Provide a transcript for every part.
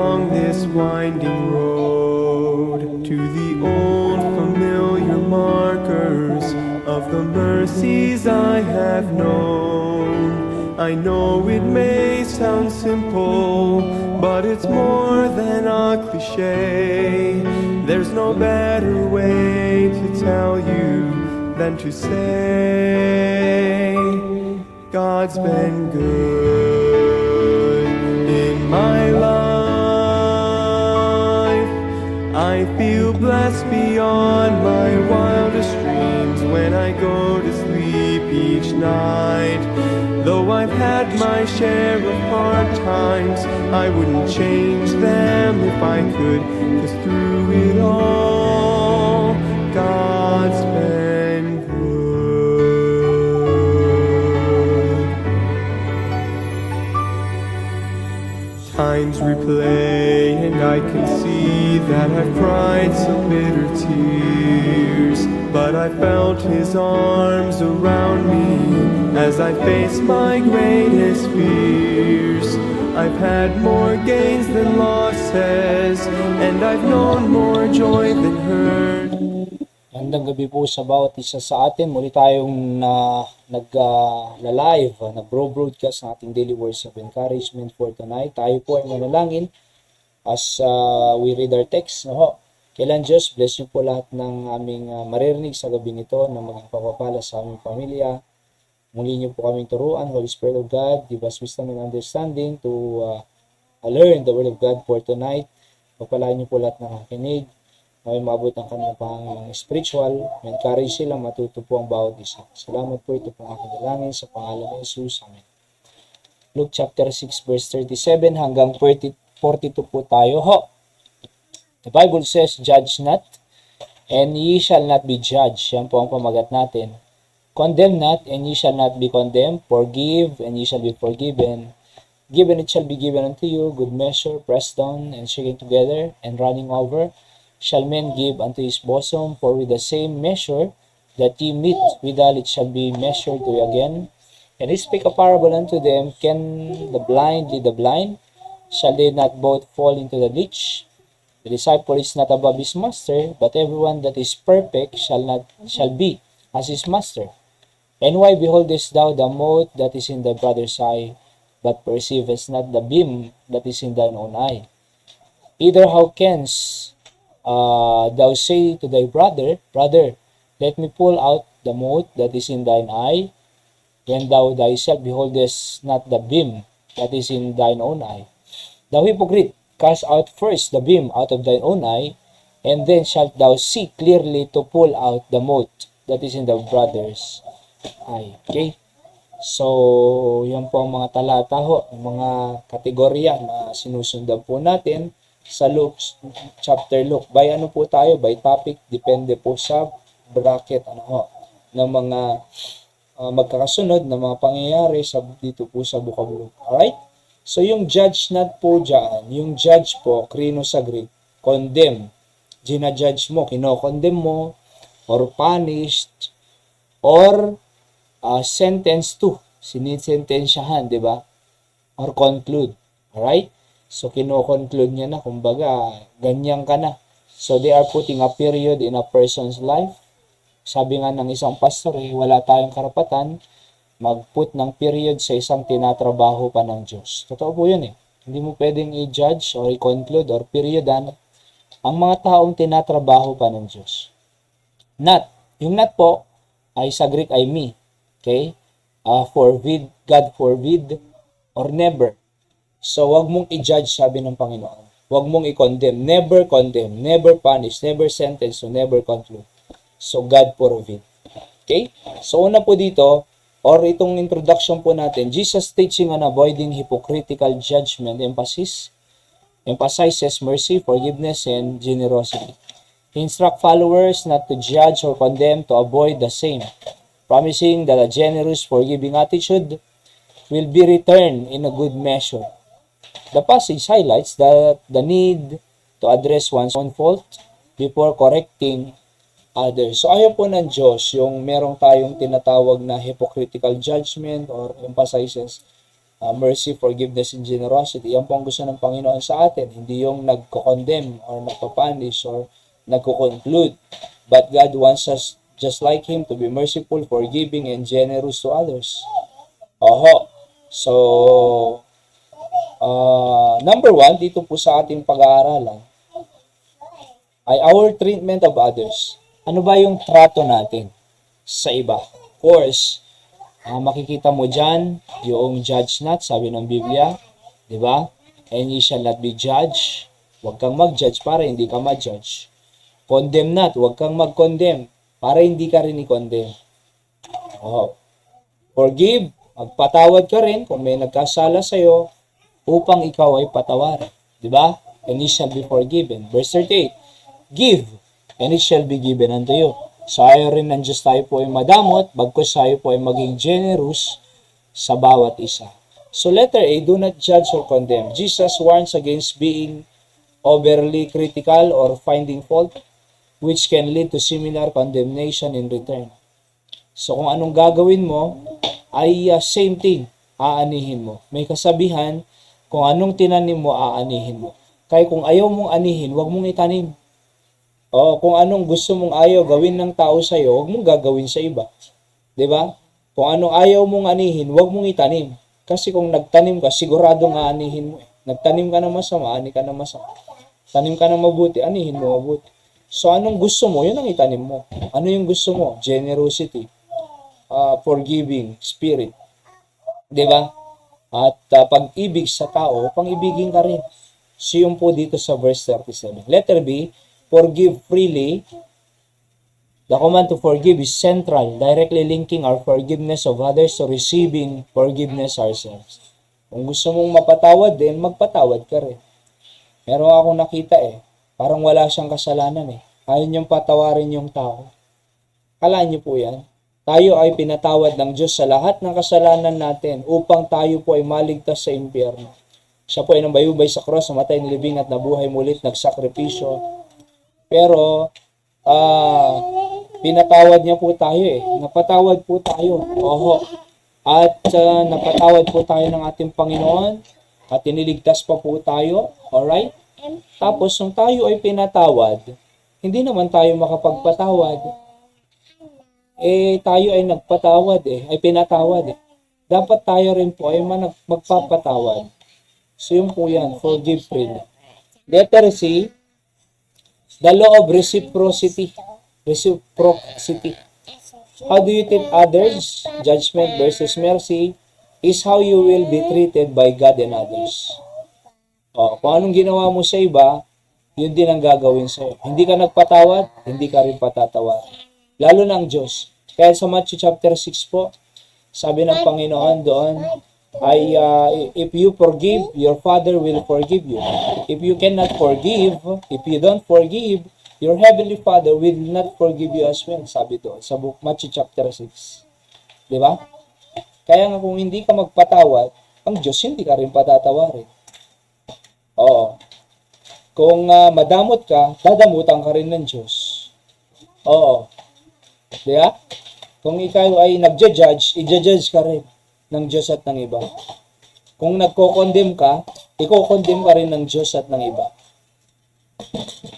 along this winding road to the old familiar markers of the mercies I have known. I know it may sound simple, but it's more than a cliche. There's no better way to tell you than to say God's been good in my life. I feel blessed beyond my wildest dreams when I go to sleep each night. Though I've had my share of hard times, I wouldn't change them if I could, 'cause through it all, God's been good. Times replay and I can see that I've cried some bitter tears, but I felt His arms around me as I face my greatest fears. I've had more gains than losses, and I've known more joy than hurt. Magandang gabi po sa bawat isa sa atin. Muli tayong nag-live, nag-broadcast ng ating daily words of encouragement for tonight. Tayo po ay manalangin as we read our text. No? Kailan Diyos, bless niyo po lahat ng aming maririnig sa gabi nito na maging pagpapala sa aming pamilya. Muli niyo po kaming turuan, Holy Spirit of God, give us wisdom and understanding to learn the Word of God for tonight. Pagpalain niyo po lahat ng nakikinig, may maabot ang kanilang pangangalang spiritual, encourage sila, matuto po ang bawat isa. Salamat po, ito pong aking dalangin sa pangalan ng Jesus. Amen. Luke chapter 6 verse 37 hanggang 42 po tayo. The Bible says, "Judge not, and ye shall not be judged." Yan po ang pamagat natin. "Condemn not, and ye shall not be condemned. Forgive, and ye shall be forgiven. Give, and it shall be given unto you. Good measure, pressed down, and shaken together, and running over, shall men give unto his bosom. For with the same measure that ye meet withal, it shall be measured to you again. And he spake a parable unto them, Can the blind lead the blind? Shall they not both fall into the ditch? The disciple is not above his master, but everyone that is perfect shall be as his master. And why beholdest thou the mote that is in thy brother's eye, but perceivest not the beam that is in thine own eye? Either how canst thou say to thy brother, Brother, let me pull out the mote that is in thine eye, when thou thyself beholdest not the beam that is in thine own eye? Thou hypocrite, cast out first the beam out of thine own eye, and then shalt thou see clearly to pull out the mote that is in the brother's eye. Okay? So, yan po ang mga talata ho, mga kategorya na sinusundan po natin sa Luke, chapter Luke. By ano po tayo? By topic, depende po sa bracket ng mga magkakasunod na mga pangyayari dito po sa Book of Luke. Alright? So, yung judge not po dyan, yung judge po, krino sa Greek, condemn. Ginajudge mo, kinokondemn mo, or punished, or sentenced to, sinisentensyahan, di ba? Or conclude. Alright? So, kino-conclude niya na, kumbaga, ganyan ka na. So, they are putting a period in a person's life. Sabi nga ng isang pastor, wala tayong karapatan mag-put ng period sa isang tinatrabaho pa ng Diyos. Totoo po yun Hindi mo pwedeng i-judge or i-conclude or periodan ang mga taong tinatrabaho pa ng Diyos. Not. Yung not po, ay sa Greek ay me. Okay? Forbid, God forbid, or never. So, wag mong i-judge, sabi ng Panginoon. Wag mong i-condemn. Never condemn, never punish, never sentence, so never conclude. So, God forbid. Okay? So, una po dito, or itong introduction po natin, Jesus teaching on avoiding hypocritical judgment emphasizes mercy, forgiveness, and generosity. He instructs followers not to judge or condemn, to avoid the same, promising that a generous, forgiving attitude will be returned in a good measure. The passage highlights that the need to address one's own fault before correcting others. So ayaw po ng Diyos yung merong tayong tinatawag na hypocritical judgment or emphasizes mercy, forgiveness, and generosity. Yan po ang gusto ng Panginoon sa atin. Hindi yung nagko-condemn or nagpapunish or nagko-conclude. But God wants us, just like Him, to be merciful, forgiving, and generous to others. Oho. So, number 1, dito po sa ating pag-aaralan, ay our treatment of others. Ano ba yung trato natin sa iba? Of course, makikita mo dyan, yung judge not, sabi ng Biblia, di ba? And ye shall not be judged. Huwag kang mag-judge para hindi ka ma-judge. Condemn not, huwag kang mag-condemn para hindi ka rin i-condemn. Oh. Forgive, magpatawad ka rin kung may nagkasala sa'yo upang ikaw ay patawarin. Di ba? And ye shall be forgiven. Verse 38, give, and it shall be given unto you. So ayaw rin ng Diyos tayo po ay madamot, bagkus tayo po ay maging generous sa bawat isa. So letter A, do not judge or condemn. Jesus warns against being overly critical or finding fault, which can lead to similar condemnation in return. So kung anong gagawin mo, ay same thing, aanihin mo. May kasabihan, kung anong tinanim mo, aanihin mo. Kaya kung ayaw mong anihin, huwag mong itanim. O kung anong gusto mong ayaw gawin ng tao sa iyo, huwag mong gagawin sa iba. 'Di ba? Kung anong ayaw mong anihin, huwag mong itanim. Kasi kung nagtanim ka, sigurado nga anihin mo. Nagtanim ka ng masama, ani ka ng masama. Tanim ka ng mabuti, anihin mo mabuti. So anong gusto mo, yun ang itanim mo. Ano yung gusto mo? Generosity, forgiving spirit. 'Di ba? At pag-ibig sa tao, pang-ibigin ka rin. So yun po dito sa verse 37. Letter B, forgive freely. The command to forgive is central, directly linking our forgiveness of others to receiving forgiveness ourselves. Kung gusto mong mapatawad din, magpatawad ka rin. Meron akong nakita parang wala siyang kasalanan Ayaw niyang patawarin yung tao. Kalaan niyo po yan. Tayo ay pinatawad ng Diyos sa lahat ng kasalanan natin upang tayo po ay maligtas sa impyerno. Siya po ay nambayubay sa cross, namatay, nilibing at nabuhay mulit, nagsakripisyo. Pero, pinatawad niya po tayo Napatawad po tayo. Oho. At napatawad po tayo ng ating Panginoon at iniligtas pa po tayo. Alright? Tapos, nung tayo ay pinatawad, hindi naman tayo makapagpatawad. Tayo ay nagpatawad ay pinatawad Dapat tayo rin po ay magpapatawad. So, yun po yan. Forgive freely. Letter C, the law of reciprocity. Reciprocity. How do you treat others? Judgment versus mercy is how you will be treated by God and others. Kung anong ginawa mo sa iba, yun din ang gagawin sa'yo. Hindi ka nagpatawad, hindi ka rin patatawad. Lalo na ang Diyos. Kaya sa Matthew chapter 6 po, sabi ng Panginoon doon, if you forgive, your Father will forgive you. If you cannot forgive, if you don't forgive, your Heavenly Father will not forgive you as well. Sabi doon sa Matthew chapter 6. Di ba? Kaya nga kung hindi ka magpatawad, ang Diyos hindi ka rin patatawarin. Oo. Kung madamot ka, dadamutan ka rin ng Diyos. Oo. Di ba? Kung ikaw ay nagja-judge, i-judge ka rin ng Diyos at ng iba. Kung nagko-condemn ka, i-condemn ka rin ng Diyos at ng iba.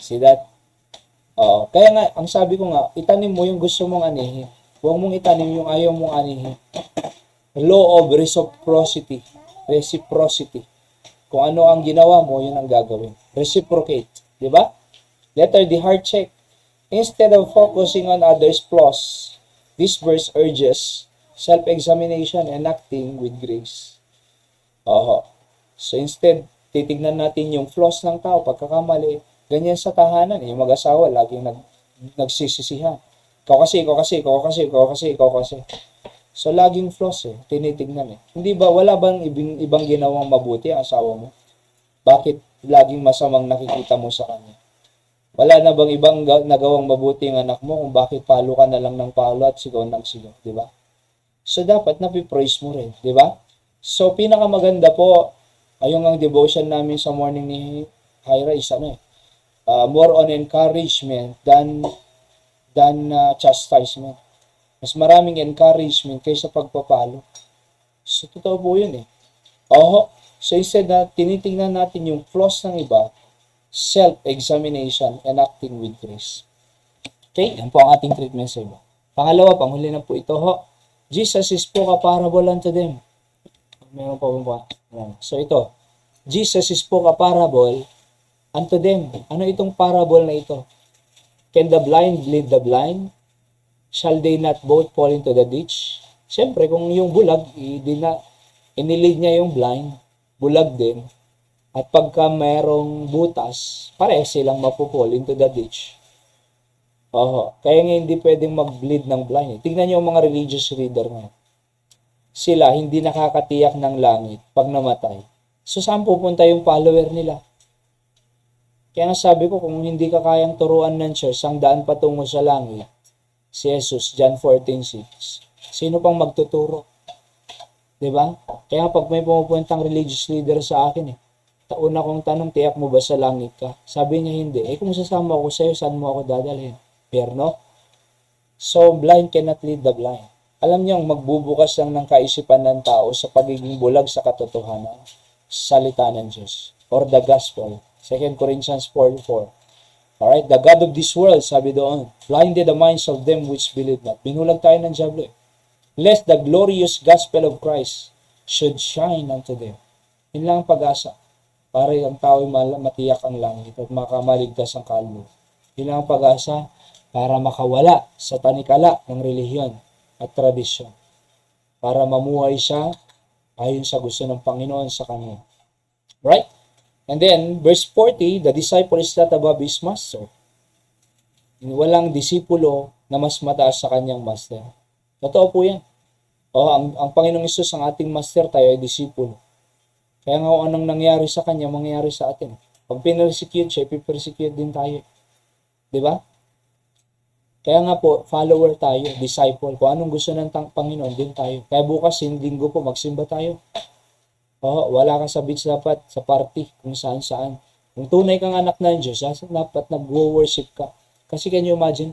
See that? Kaya nga, ang sabi ko nga, itanim mo yung gusto mong anihin. Huwag mong itanim yung ayaw mong anihin. Law of reciprocity. Reciprocity. Kung ano ang ginawa mo, yun ang gagawin. Reciprocate. Di ba? Letter D, heart check. Instead of focusing on others' flaws, this verse urges self-examination and acting with grace. So instead, titignan natin yung flaws ng tao, pagkakamali. Ganyan sa tahanan, yung mag-asawa, laging nagsisisihan. Ikaw kasi. So, laging flaws tinitignan Hindi ba, wala bang ibang ginawang mabuti ang asawa mo? Bakit laging masamang nakikita mo sa kanya? Wala na bang ibang nagawang mabuti ang anak mo kung bakit palo ka na lang ng palo at sigaw ng sigaw, di ba? So, dapat napipraise mo rin, di ba? So, pinakamaganda po, ayong ang devotion namin sa morning ni Hyra is more on encouragement than chastisement. Mas maraming encouragement kaysa pagpapalo. So, totoo po yun Oho. So instead na tinitingnan natin yung flaws ng iba, self-examination and acting with grace. Okay, yan po ang ating treatment sa iba. Pangalawa, panghuli na po ito ho. Jesus is spoke a parable unto them. Meron pa ba? So ito, Jesus spoke a parable unto them. Ano itong parable na ito? Can the blind lead the blind? Shall they not both fall into the ditch? Siyempre, kung yung bulag, inilid niya yung blind, bulag din. At pagka mayroong butas, pareho silang mapupol into the ditch. Kaya nga hindi pwedeng mag-bleed ng blind. Tignan niyo yung mga religious reader ngayon. Sila hindi nakakatiyak ng langit pag namatay. So saan pupunta yung follower nila? Kaya nga sabi ko, kung hindi ka kayang turuan ng church ang daan patungo sa langit, si Jesus, John 14:6, sino pang magtuturo? Diba? Kaya pag may pumupuntang religious leader sa akin, tauna kong tanong, tiyak mo ba sa langit ka? Sabi niya hindi. Kung sasama ako sa'yo, saan mo ako dadalhin? Perno? So, blind cannot lead the blind. Alam niyo, magbubukas lang ng kaisipan ng tao sa pagiging bulag sa katotohanan, salita ng Diyos, or the gospel. 2 Corinthians 4:4. Alright, the God of this world, sabi doon, blinded the minds of them which believe not. Binulag tayo ng diablo. Lest the glorious gospel of Christ should shine unto them. Yun lang ang pag-asa. Para ang tao matiyak ang langit at makamaligtas ang kaluluwa. Yun lang ang pag-asa para makawala sa tanikala ng relihiyon at tradisyon. Para mamuhay siya ayon sa gusto ng Panginoon sa kanya. Right? And then, verse 40, the disciple is not above his master. Walang disipulo na mas mataas sa kanyang master. Totoo po yan. Ang Panginoong Isus, ang ating master, tayo ay disipulo. Kaya nga kung anong nangyari sa kanya, mangyayari sa atin. Pag pinersecute siya, pipersecute din tayo. Diba? Kaya nga po, follower tayo, disciple. Kung anong gusto ng Panginoon, din tayo. Kaya bukas, linggo po, magsimba tayo. Wala ka sa beach dapat, sa party, kung saan-saan. Kung tunay kang anak ng Diyos, dapat nag-worship ka. Kasi can you imagine,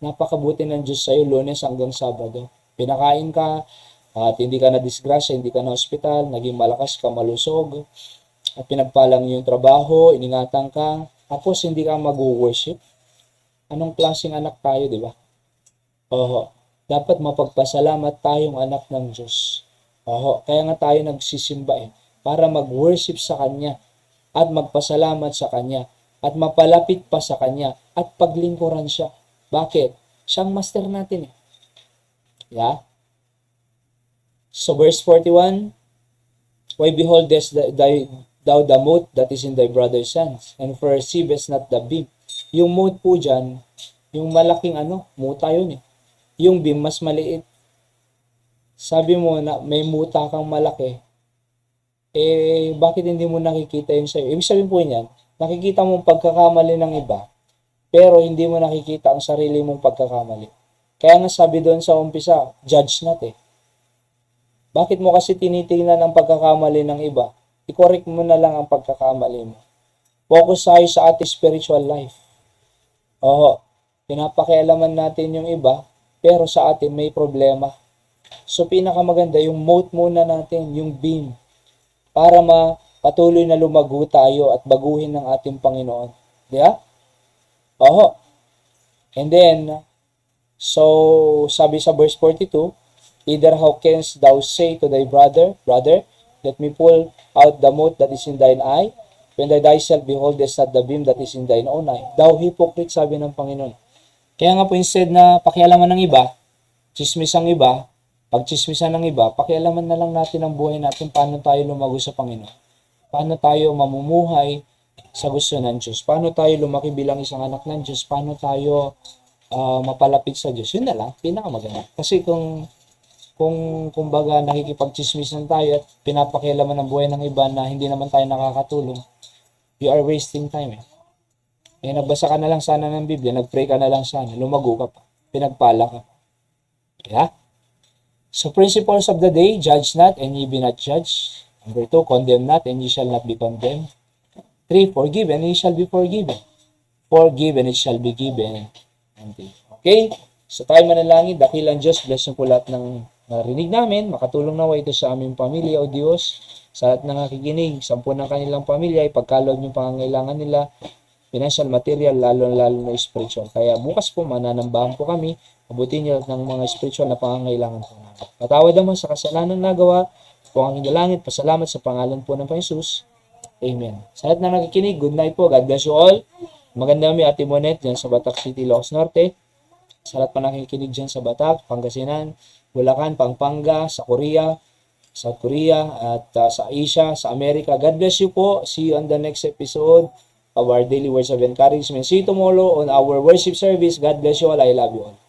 napakabuti ng Diyos sa'yo, Lunes hanggang Sabado. Pinakain ka, at hindi ka na-disgrasya, hindi ka na hospital, naging malakas ka, malusog, at pinagpalang yung trabaho, iningatan ka, tapos hindi ka mag-worship. Anong klaseng anak tayo, di ba? Dapat mapagpasalamat tayong anak ng Diyos. Kaya nga tayo nagsisimba para mag-worship sa Kanya at magpasalamat sa Kanya at mapalapit pa sa Kanya at paglingkuran siya. Bakit? Siyang master natin Yeah? So verse 41, why beholdest thou the mote that is in thy brother's hands, and perceivest not the beam? Yung mote po dyan, yung malaking muta yun Yung beam, mas maliit. Sabi mo na may muta kang malaki, bakit hindi mo nakikita yun sa'yo? Ibig sabihin po niyan, nakikita mong pagkakamali ng iba, pero hindi mo nakikita ang sarili mong pagkakamali. Kaya nga sabi doon sa umpisa, judge not Bakit mo kasi tinitingnan ang pagkakamali ng iba? I-correct mo na lang ang pagkakamali mo. Focus tayo sa ating spiritual life. Pinapakialaman natin yung iba, pero sa atin may problema. So pinakamaganda, yung mote muna natin, yung beam, para patuloy na lumago tayo at baguhin ng ating Panginoon. Yeah? And then, so sabi sa verse 42, either how canst thou say to thy brother, Brother, let me pull out the mote that is in thine eye, when thou thyself beholdest not the beam that is in thine own eye. Thou hypocrite, sabi ng Panginoon. Kaya nga po, instead na pakialaman ng iba, chismisan ng iba, pagchismisan ng iba, pakialaman na lang natin ang buhay natin, paano tayo lumago sa Panginoon. Paano tayo mamumuhay sa gusto ng Diyos. Paano tayo lumaki bilang isang anak ng Diyos. Paano tayo mapalapit sa Diyos. Yun na lang, pinakamaganda. Kasi kung kumbaga nakikipagchismisan tayo at pinapakialaman ng buhay ng iba na hindi naman tayo nakakatulong, you are wasting time nagbasa ka na lang sana ng Biblia, nagpray ka na lang sana, lumago ka pa, pinagpala ka. Yeah? So principles of the day, judge not and ye be not judged. Number 2, condemn not and ye shall not be condemned. 3, forgive and ye shall be forgiven. Forgive and it shall be given. Okay? So tayo manalangin, dakilang Diyos, bless niyo po lahat ng narinig namin, makatulong nawa ito sa aming pamilya o Diyos. Sa lahat ng nakikinig, 10 ng kanilang pamilya, ipagkaloob yung pangangailangan nila, financial, material, lalo na spiritual. Kaya bukas po, mananambahan po kami, abutin niyo ng mga spiritual na pangangailangan po namin. Patawad naman sa kasalanan nagawa, po ang hinalangin, pasalamat sa pangalan po ng Panginoon. Amen. Sa lahat na nakikinig, good night po. God bless you all. Maganda kami Ate Monet dyan sa Batak City, Ilocos Norte. Sa lahat pa nakikinig dyan sa Batak, Pangasinan, Bulacan, Pampanga, sa Korea, South Korea, at sa Asia, sa Amerika. God bless you po. See you on the next episode of our Daily Words of Encouragement. See you tomorrow on our worship service. God bless you all. I love you all.